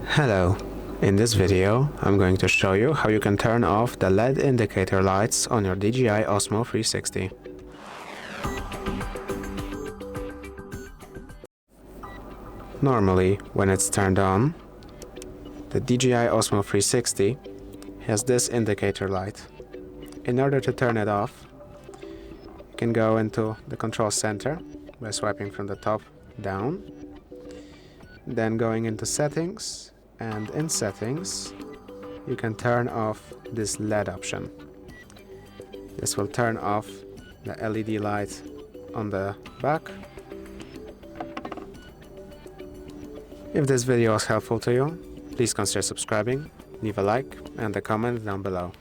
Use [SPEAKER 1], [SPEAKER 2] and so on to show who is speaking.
[SPEAKER 1] Hello. In this video, I'm going to show you how you can turn off the LED indicator lights on your DJI Osmo 360. Normally, when it's turned on, the DJI Osmo 360 has this indicator light. In order to turn it off, you can go into the control center by swiping from the top down, then going into settings, and in settings you can turn off this LED option. This will turn off the LED light on the back. If this video was helpful to you, please consider subscribing, leave a like and a comment down below.